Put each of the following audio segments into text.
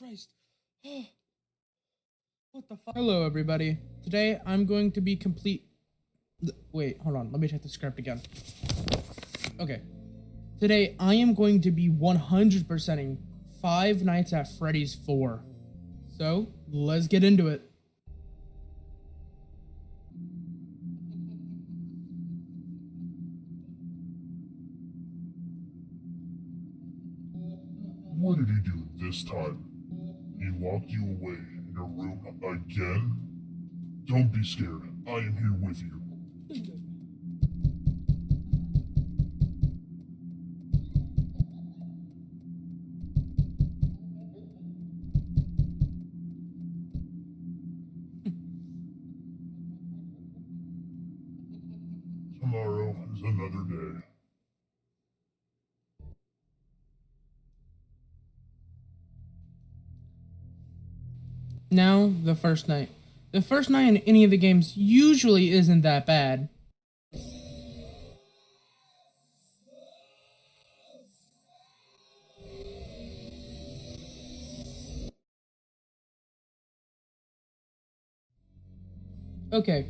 Christ. What the fuck? Hello, everybody. Today, I'm going to be Wait, hold on. Let me check the script again. Okay. Today, I am going to be 100%ing Five Nights at Freddy's 4. So, let's get into it. What did he do this time? He locked you away in a room again? Don't be scared. I am here with you. Tomorrow is another day. Now, the first night. The first night in any of the games usually isn't that bad. Okay,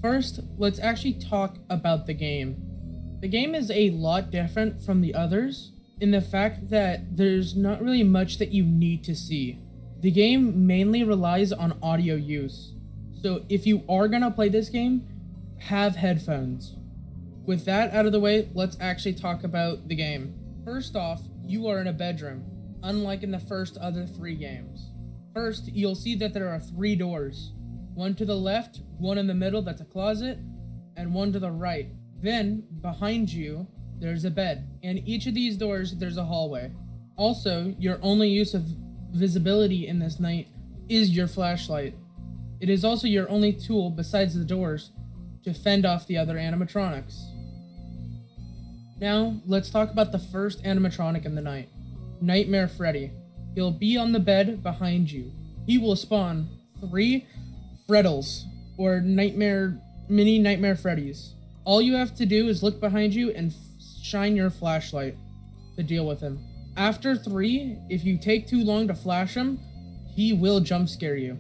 first, let's actually talk about the game. The game is a lot different from the others in the fact that there's not really much that you need to see. The game mainly relies on audio use. So if you are gonna play this game, have headphones. With that out of the way, let's actually talk about the game. First off, you are in a bedroom, unlike in the first other three games. First, you'll see that there are 3 doors. One to the left, one in the middle that's a closet, and one to the right. Then, behind you, there's a bed. And each of these doors, there's a hallway. Also, your only use of visibility in this night is your flashlight. It is also your only tool, besides the doors, to fend off the other animatronics. Now, let's talk about the first animatronic in the night. Nightmare Freddy. He'll be on the bed behind you. He will spawn 3 Freddles, or mini Nightmare Freddys. All you have to do is look behind you and shine your flashlight to deal with him. After 3, if you take too long to flash him, he will jump scare you.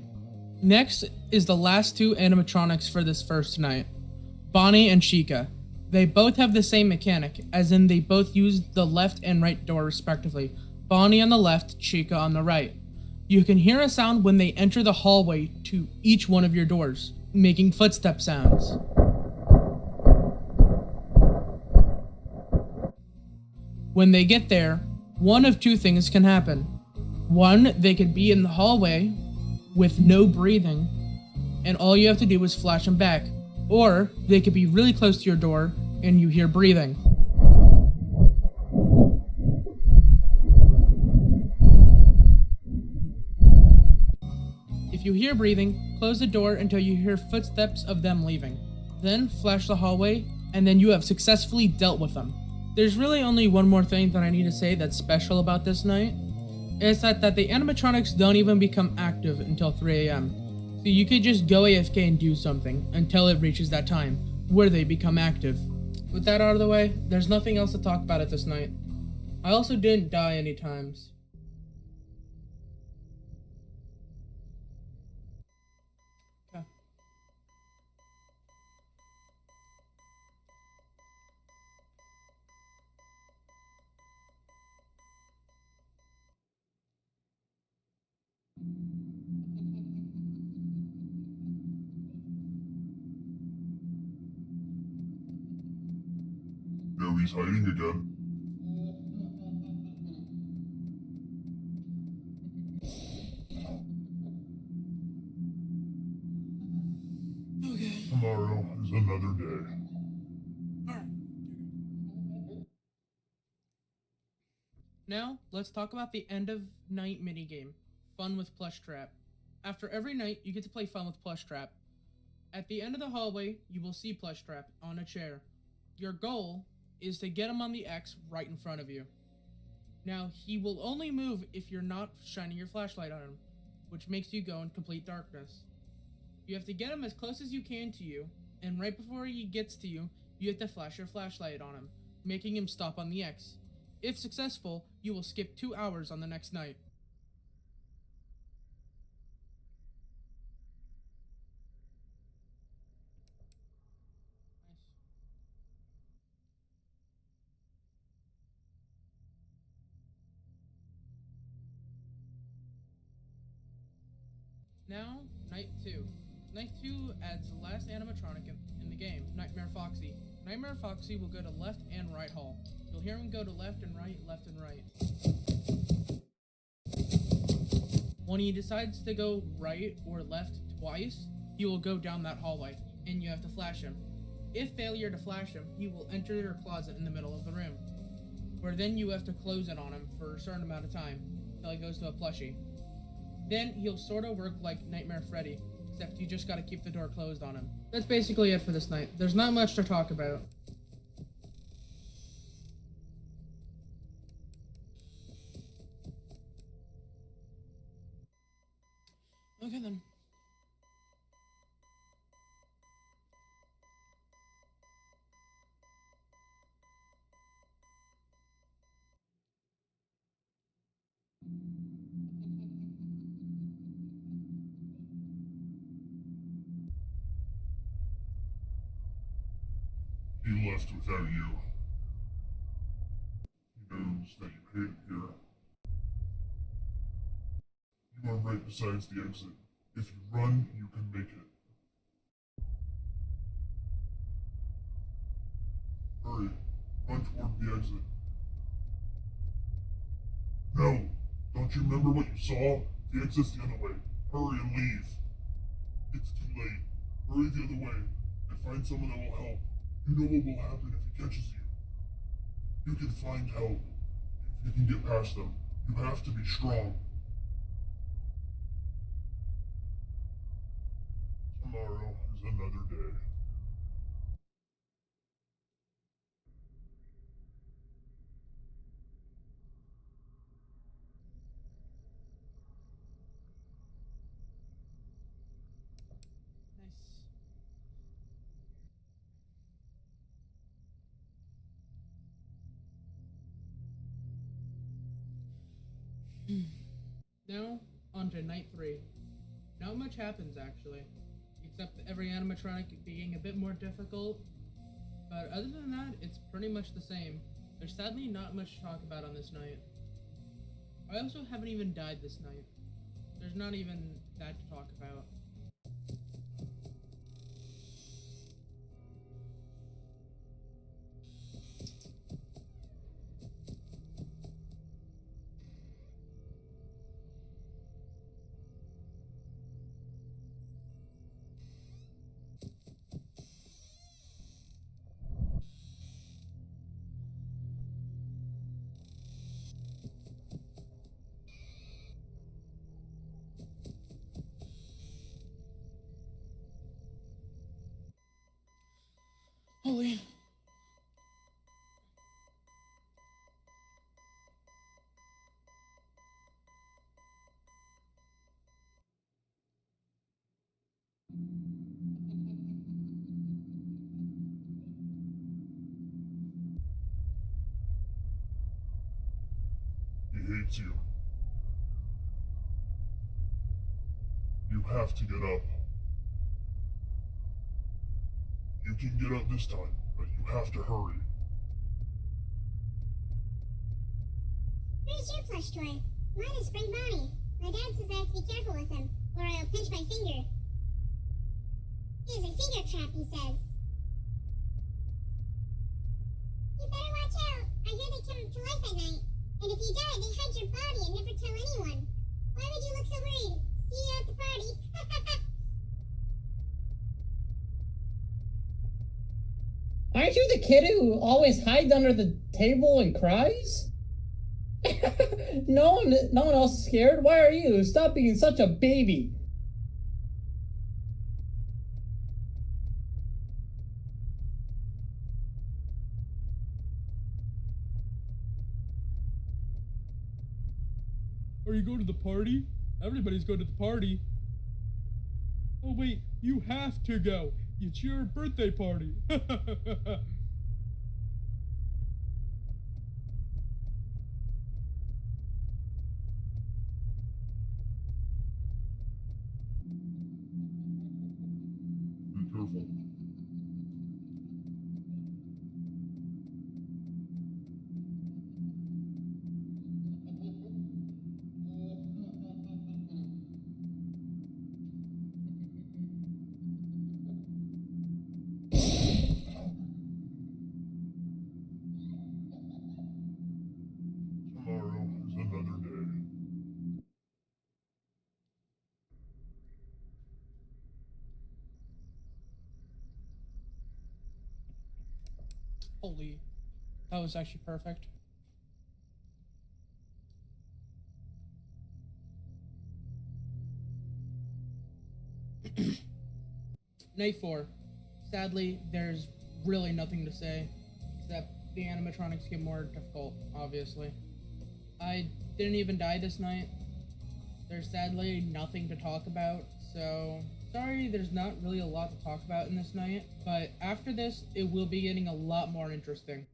Next is the last 2 animatronics for this first night, Bonnie and Chica. They both have the same mechanic, as in they both use the left and right door respectively. Bonnie on the left, Chica on the right. You can hear a sound when they enter the hallway to each one of your doors, making footstep sounds. When they get there, one of 2 things can happen. One, they could be in the hallway with no breathing, and all you have to do is flash them back. Or they could be really close to your door and you hear breathing. If you hear breathing, close the door until you hear footsteps of them leaving. Then flash the hallway, and then you have successfully dealt with them. There's really only one more thing that I need to say that's special about this night. It's that the animatronics don't even become active until 3 a.m. So you could just go AFK and do something until it reaches that time, where they become active. With that out of the way, there's nothing else to talk about at this night. I also didn't die any times. Okay. There he's hiding again. Okay. Tomorrow is another day. Now, let's talk about the end of night minigame, Fun with Plush Trap. After every night, you get to play Fun with Plush Trap. At the end of the hallway, you will see Plush Trap on a chair. Your goal is to get him on the X right in front of you. Now, he will only move if you're not shining your flashlight on him, which makes you go in complete darkness. You have to get him as close as you can to you, and right before he gets to you, you have to flash your flashlight on him, making him stop on the X. If successful, you will skip 2 hours on the next night. Now, Night 2. Night 2 adds the last animatronic in the game, Nightmare Foxy. Nightmare Foxy will go to left and right hall. You'll hear him go to left and right, left and right. When he decides to go right or left twice, he will go down that hallway, and you have to flash him. If failure to flash him, he will enter your closet in the middle of the room, where then you have to close it on him for a certain amount of time, until he goes to a plushie. Then he'll sort of work like Nightmare Freddy, except you just gotta keep the door closed on him. That's basically it for this night. There's not much to talk about. Okay then. He left without you. He knows that you hate it here. You are right besides the exit. If you run, you can make it. Hurry, run toward the exit. No! Don't you remember what you saw? The exit's the other way. Hurry and leave. It's too late. Hurry the other way and find someone that will help. You know what will happen if he catches you. You can find help if you can get past them. You have to be strong. Tomorrow is another day. Nice. Now, on to Night 3. Not much happens, actually, except every animatronic being a bit more difficult, but other than that, it's pretty much the same. There's sadly not much to talk about on this night. I also haven't even died this night. There's not even that to talk about. Holy. He hates you. You have to get up. You can get up this time, but you have to hurry. Where's your plush toy? Mine is Spring Bonnie. My dad says I have to be careful with him, or I'll pinch my finger. He is a finger trap, he says. You better watch out. I hear they come to life at night. And if you die, they hide your body and never tell anyone. Why would you look so worried? See you at the party. Aren't you the kid who always hides under the table and cries? No one else is scared. Why are you? Stop being such a baby. Are you going to the party? Everybody's going to the party. Oh wait, you have to go. It's your birthday party. Be careful. Holy, that was actually perfect. Night 4. Sadly, there's really nothing to say, except the animatronics get more difficult, obviously. I didn't even die this night. There's sadly nothing to talk about, so sorry there's not really a lot to talk about in this night, but after this, it will be getting a lot more interesting.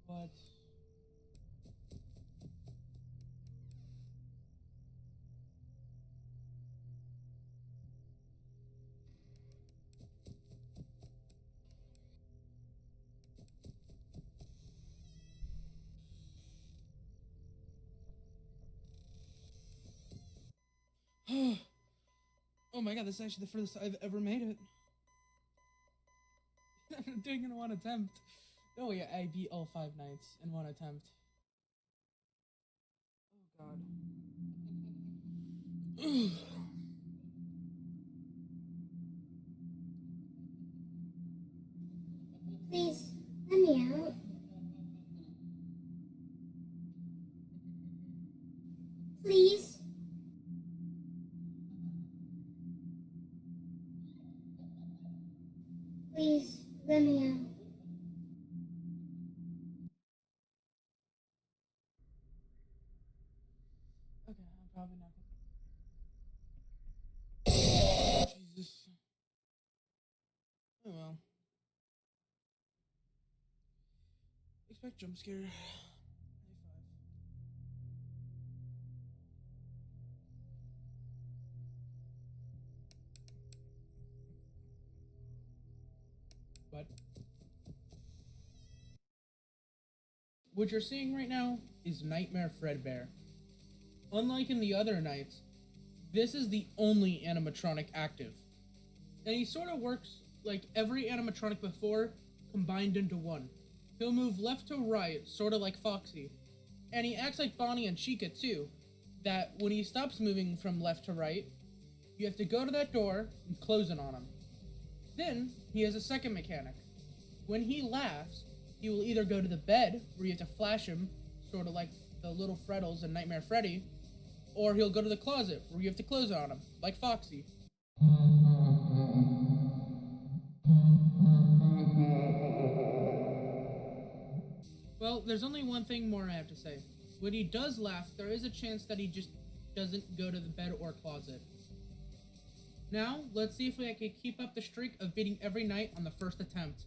What? Oh my god, this is actually the furthest I've ever made it. I'm doing it in one attempt. Oh yeah, I beat all 5 nights in one attempt. Oh god. Please, let me out. Please. Please, let me out. Okay, I'm probably not gonna. Jesus. Oh well. Expect jump scare. High 5. But what you're seeing right now is Nightmare Fredbear. Unlike in the other nights, this is the only animatronic active. And he sort of works like every animatronic before, combined into one. He'll move left to right, sort of like Foxy. And he acts like Bonnie and Chica too, that when he stops moving from left to right, you have to go to that door and close it on him. Then, he has a second mechanic. When he laughs, he will either go to the bed, where you have to flash him, sort of like the little Freddles in Nightmare Freddy, or he'll go to the closet, where you have to close it on him, like Foxy. Well, there's only one thing more I have to say. When he does laugh, there is a chance that he just doesn't go to the bed or closet. Now, let's see if I can keep up the streak of beating every night on the first attempt.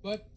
But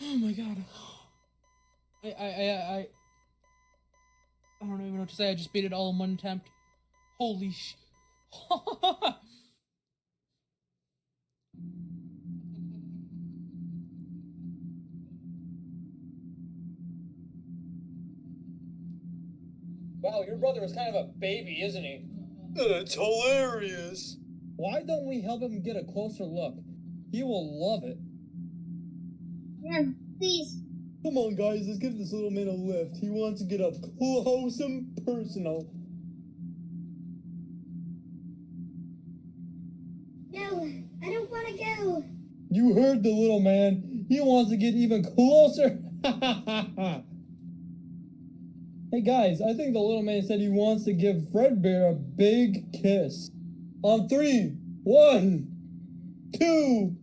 Oh my god. I don't even know what to say. I just beat it all in one attempt. Holy sh. Wow, your brother is kind of a baby, isn't he? That's hilarious. Why don't we help him get a closer look? He will love it. Yeah, please. Come on, guys, let's give this little man a lift. He wants to get up close and personal. No, I don't want to go. You heard the little man. He wants to get even closer. Hey, guys, I think the little man said he wants to give Fredbear a big kiss. On 3, 1, 2.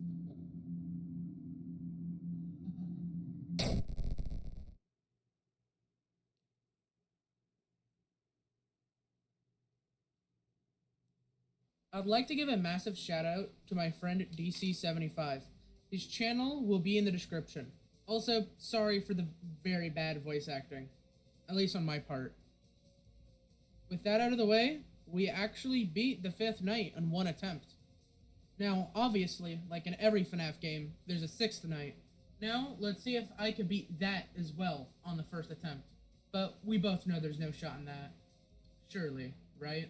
I'd like to give a massive shout out to my friend DC75. His channel will be in the description. Also, sorry for the very bad voice acting, at least on my part. With that out of the way, we actually beat the 5th night in one attempt. Now, obviously, like in every FNAF game, there's a 6th night. Now, let's see if I can beat that as well on the first attempt. But we both know there's no shot in that. Surely, right?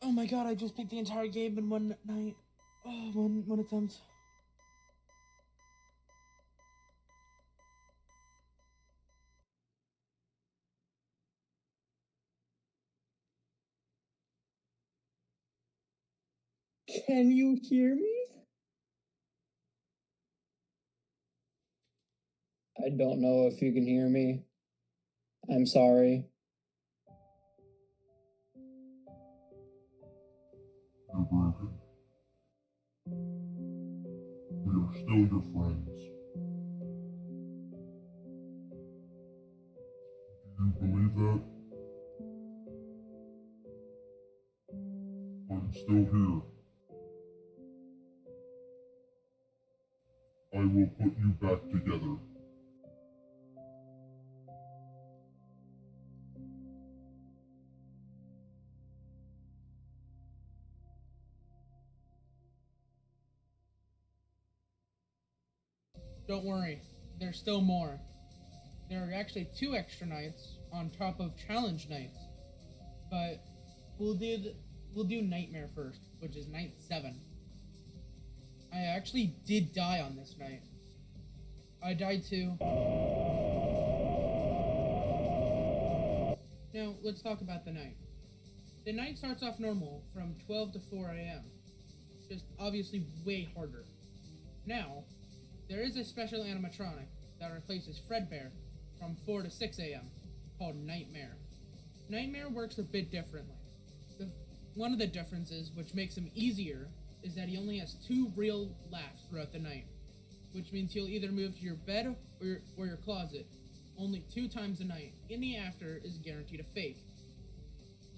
Oh my god, I just beat the entire game in one night. Oh, one attempt. Can you hear me? I don't know if you can hear me. I'm sorry. You're broken. We are still your friends. Do you believe that? I'm still here. I will put you back together. Don't worry, there's still more. There are actually 2 extra nights on top of challenge nights. But we'll do Nightmare first, which is night 7. I actually did die on this night. I died too. Now, let's talk about the night. The night starts off normal from 12 to 4 a.m. Just obviously way harder. Now, there is a special animatronic that replaces Fredbear from 4 to 6 a.m. called Nightmare. Nightmare works a bit differently. One of the differences, which makes him easier, is that he only has 2 real laughs throughout the night, which means he'll either move to your bed or your closet only 2 times a night. Any after is guaranteed a fake.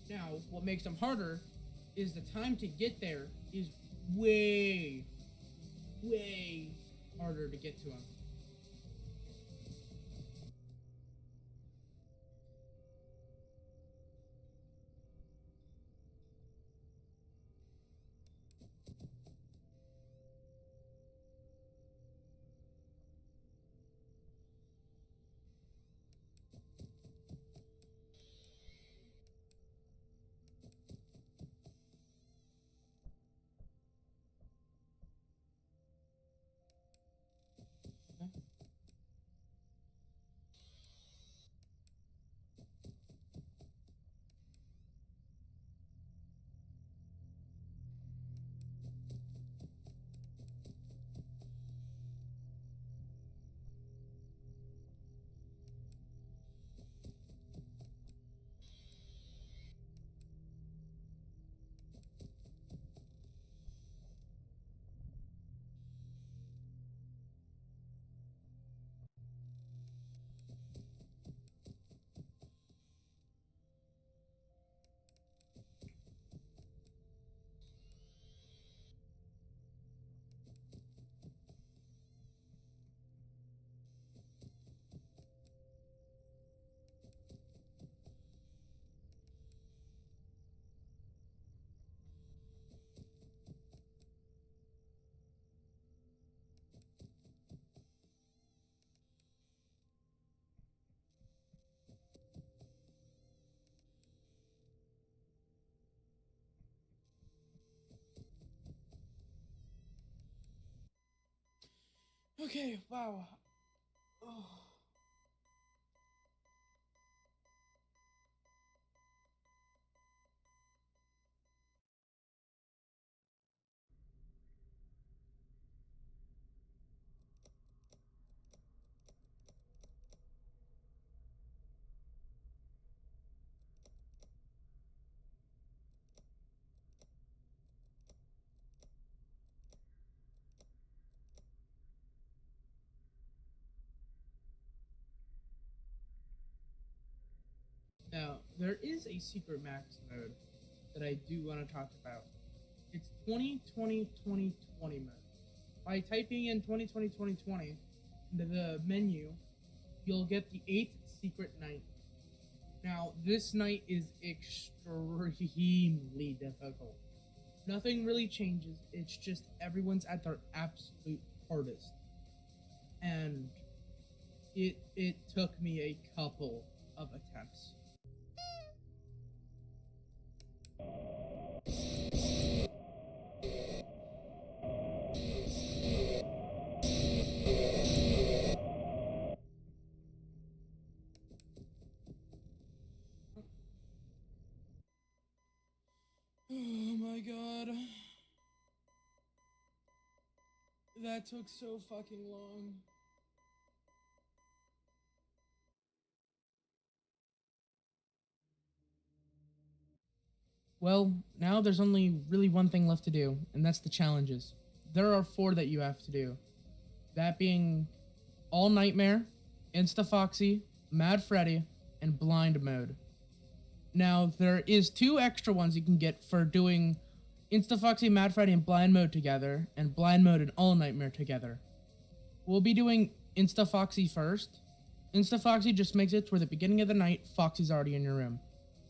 Now, what makes him harder is the time to get there is way harder to get to him. Okay, wow. Oh. Now, there is a secret max mode that I do want to talk about. It's 2020 mode. By typing in 2020 into the menu, you'll get the 8th secret night. Now, this night is extremely difficult. Nothing really changes, it's just everyone's at their absolute hardest. And it took me a couple of attempts. Oh my god. That took so fucking long. Well, now there's only really one thing left to do, and that's the challenges. There are 4 that you have to do. That being All Nightmare, Insta Foxy, Mad Freddy, and Blind Mode. Now, there is 2 extra ones you can get for doing Insta Foxy, Mad Freddy, and Blind Mode together, and Blind Mode and All Nightmare together. We'll be doing Insta Foxy first. Insta Foxy just makes it to where the beginning of the night, Foxy's already in your room.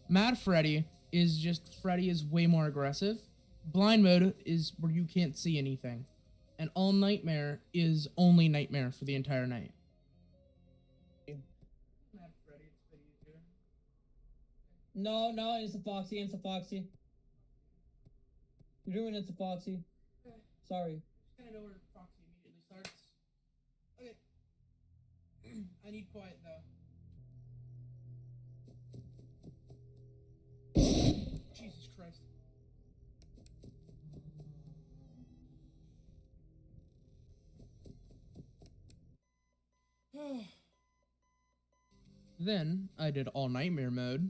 Mad Freddy is just Freddy is way more aggressive. Blind Mode is where you can't see anything. And All Nightmare is only Nightmare for the entire night. Mad Freddy, it's a bit easier. No, it's a Foxy, it's a Foxy. You're doing it's a Foxy. Okay. Sorry. Just kind of know where Foxy immediately starts. Okay. I need quiet though. Then I did all nightmare mode.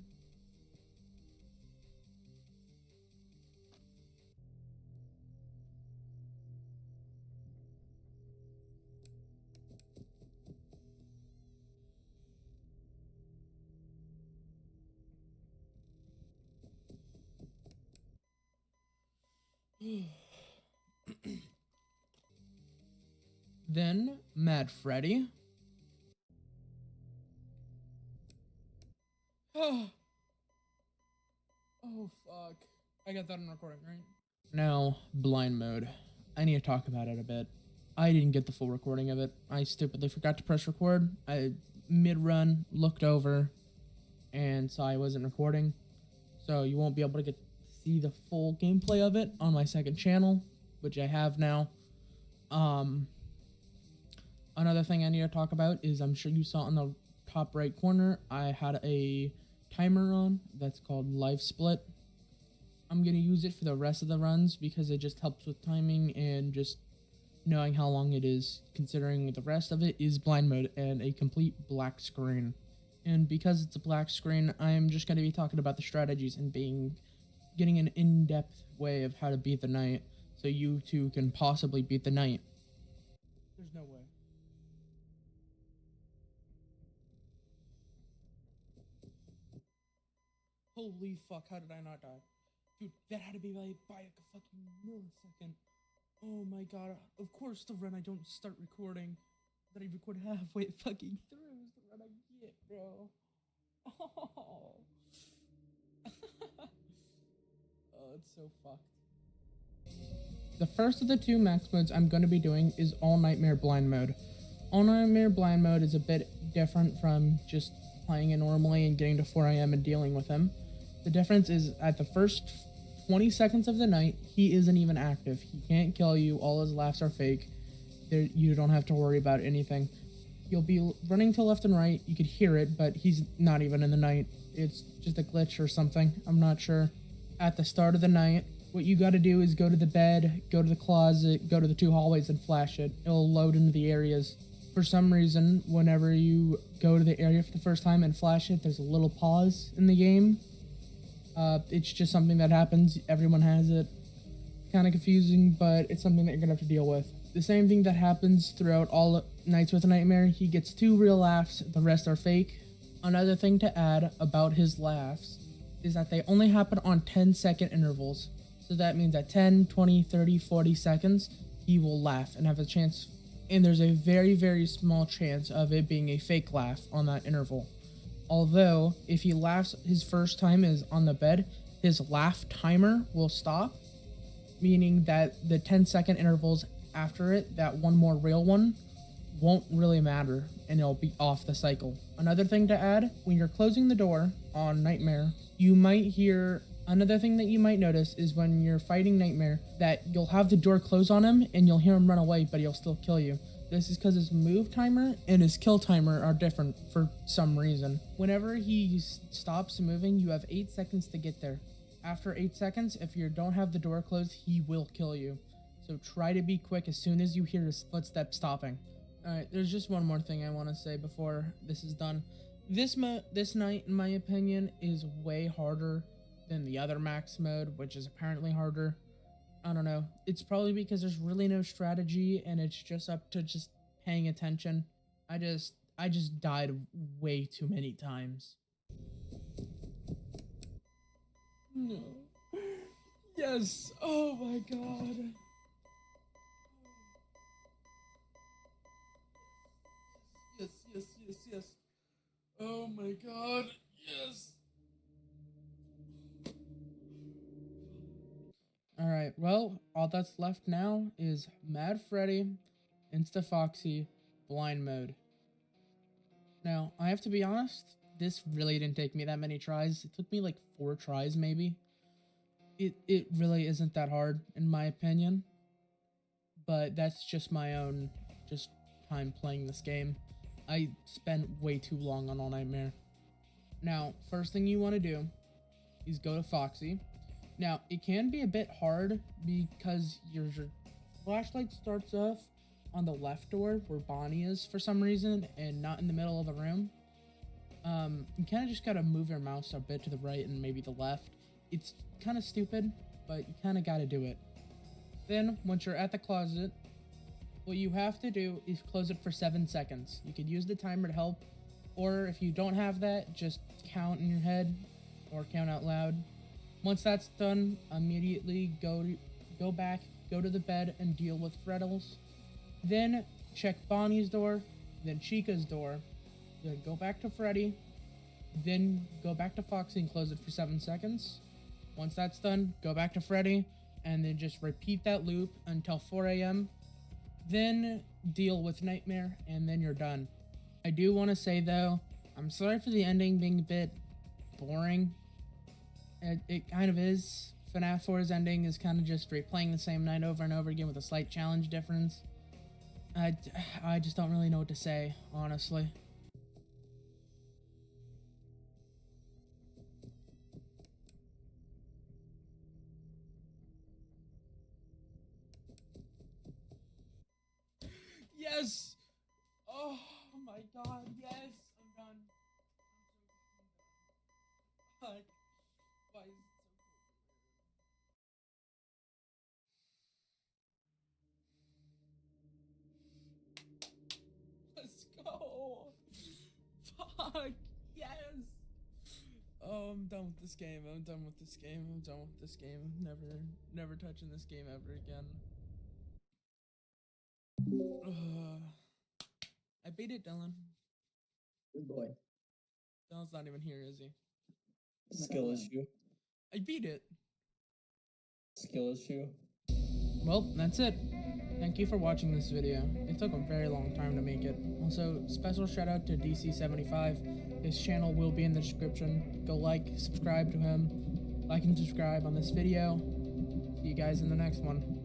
Then Mad Freddy. Oh fuck. I got that on recording, right? Now, blind mode. I need to talk about it a bit. I didn't get the full recording of it. I stupidly forgot to press record. I mid-run looked over and saw I wasn't recording. So you won't be able to see the full gameplay of it on my second channel, which I have now. Another thing I need to talk about is, I'm sure you saw in the top right corner, I had a timer on that's called live split. I'm going to use it for the rest of the runs because it just helps with timing and just knowing how long it is, considering the rest of it is blind mode and a complete black screen. And because it's a black screen, I'm just going to be talking about the strategies and getting an in-depth way of how to beat the night, so you too can possibly beat the night. There's no way. Holy fuck, how did I not die? Dude, that had to be by a fucking millisecond. Oh my god, of course the run I don't start recording, that I record halfway fucking through is the run I get, bro. Oh. Oh, it's so fucked. The first of the two max modes I'm going to be doing is All Nightmare Blind Mode. All Nightmare Blind Mode is a bit different from just playing it normally and getting to 4 AM and dealing with him. The difference is, at the first 20 seconds of the night, he isn't even active. He can't kill you. All his laughs are fake. You don't have to worry about anything. You'll be running to left and right. You could hear it, but he's not even in the night. It's just a glitch or something. I'm not sure. At the start of the night, what you gotta do is go to the bed, go to the closet, go to the 2 hallways and flash it. It'll load into the areas. For some reason, whenever you go to the area for the first time and flash it, there's a little pause in the game. It's just something that happens. Everyone has it. Kind of confusing, but it's something that you're gonna have to deal with. The same thing that happens throughout all Nights with a Nightmare. He gets 2 real laughs, the rest are fake. Another thing to add about his laughs is that they only happen on 10-second intervals. So that means at 10, 20, 30, 40 seconds, he will laugh and have a chance. And there's a very, very small chance of it being a fake laugh on that interval. Although, if he laughs his first time is on the bed, his laugh timer will stop, meaning that the 10-second intervals after it, that one more real one, won't really matter, and it'll be off the cycle. Another thing to add, when you're closing the door on Nightmare, you might hear, another thing that you might notice is when you're fighting Nightmare, that you'll have the door close on him, and you'll hear him run away, but he'll still kill you. This is because his move timer and his kill timer are different for some reason. Whenever he stops moving, you have 8 seconds to get there. After 8 seconds, if you don't have the door closed, he will kill you. So try to be quick as soon as you hear his footstep stopping. Alright, there's just one more thing I want to say before this is done. This night, in my opinion, is way harder than the other max mode, which is apparently harder. I don't know. It's probably because there's really no strategy and it's just up to just paying attention. I just died way too many times. No. Yes. Oh my god. Yes. Oh my god. Yes. Alright, well, all that's left now is Mad Freddy, Insta-Foxy, Blind Mode. Now, I have to be honest, this really didn't take me that many tries. It took me like 4 tries, maybe. It really isn't that hard, in my opinion. But that's just my own, just time playing this game. I spent way too long on All Nightmare. Now, first thing you want to do is go to Foxy. Now, it can be a bit hard because your flashlight starts off on the left door where Bonnie is for some reason and not in the middle of the room. You kind of just gotta move your mouse a bit to the right and maybe the left. It's kind of stupid, but you kind of gotta do it. Then, once you're at the closet, what you have to do is close it for 7 seconds. You could use the timer to help, or if you don't have that, just count in your head or count out loud. Once that's done, immediately go back, go to the bed and deal with Freddles. Then check Bonnie's door, then Chica's door, then go back to Freddy, then go back to Foxy and close it for 7 seconds. Once that's done, go back to Freddy, and then just repeat that loop until 4 a.m. Then deal with Nightmare, and then you're done. I do want to say though, I'm sorry for the ending being a bit boring. It kind of is. FNAF 4's ending is kind of just replaying the same night over and over again with a slight challenge difference. I just don't really know what to say, honestly. Yes! Oh my god, yes! I'm done. I'm so done. Why is it so cool? Let's go! Fuck! Yes! Oh, I'm done with this game. I'm done with this game. I'm done with this game. Never touching this game ever again. I beat it, Dylan. Good boy. Dylan's not even here, is he? Skill issue. I beat it. Skill issue. Well, that's it. Thank you for watching this video. It took a very long time to make it. Also, special shout out to DC75. His channel will be in the description. Go like, subscribe to him. Like and subscribe on this video. See you guys in the next one.